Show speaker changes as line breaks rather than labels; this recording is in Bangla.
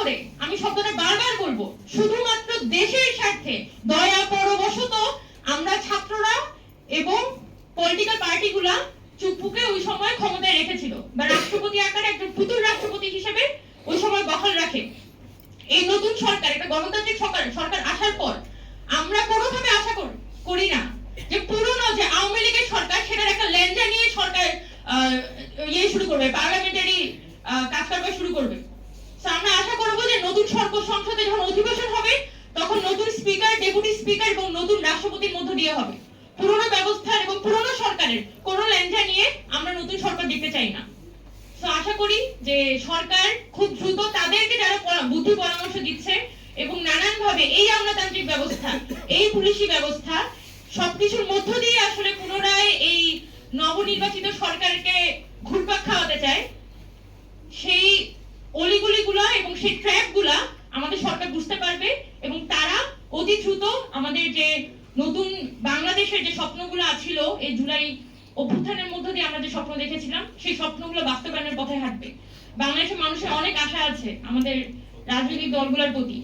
করে, আমি শব্দটা বারবার বলবো, শুধুমাত্র দেশের স্বার্থে দয়া পরবশত আমরা ছাত্ররা এবং পলিটিক্যাল পার্টিগুলা চুপপুকে ওই সময় ক্ষমতায় রেখেছিল, বা রাষ্ট্রপতি আকারে একজন পুতুল রাষ্ট্রপতি হিসেবে ওই সময় বহাল রাখে। এই নতুন সরকার, একটা গণতান্ত্রিক সরকার আসার পর আমরা কোনোভাবে আশা করি না যে পুরনো যে আওয়ামী লীগের সরকার সেটার একটা লেঞ্জা নিয়ে সরকার শুরু করবে, পার্লামেন্টারি কাজ কারবার শুরু করবে। আমরা আশা করব যে নতুন সংসদে যখন অধিবেশন হবে তখন নতুন স্পিকার, ডেপুটি স্পিকার এবং নতুন রাষ্ট্রপতির মধ্য দিয়ে হবে। পুরনো ব্যবস্থার এবং পুরনো সরকারের কোনো লেঞ্জা নিয়ে আমরা নতুন সরকার দেখতে চাই না। তো আশা করি যে সরকার খুব দ্রুত তাদেরকে যারা বুদ্ধি পরামর্শ দিচ্ছে এবং নানানভাবে এই আমলাতান্ত্রিক ব্যবস্থা, এই পুলিশি ব্যবস্থা সবকিছুর মধ্য দিয়ে আসলে পুনরায় এই নবনির্বাচিত সরকারকে ঘুরপাক খাওয়াতে চায়, সেই অলিগলিগুলা এবং সেই ট্র্যাপগুলা আমাদের সরকার বুঝতে পারবে এবং তারা অতি দ্রুত আমাদের যে নতুন বাংলাদেশের যে স্বপ্নগুলো ছিল এই জুলাই অভ্যুত্থানের মধ্য দিয়ে আমরা যে স্বপ্ন দেখেছিলাম সেই স্বপ্নগুলো বাস্তবায়নের পথে হাঁটবে। বাংলাদেশের মানুষের অনেক আশা আছে আমাদের রাজনৈতিক দলগুলোর প্রতি।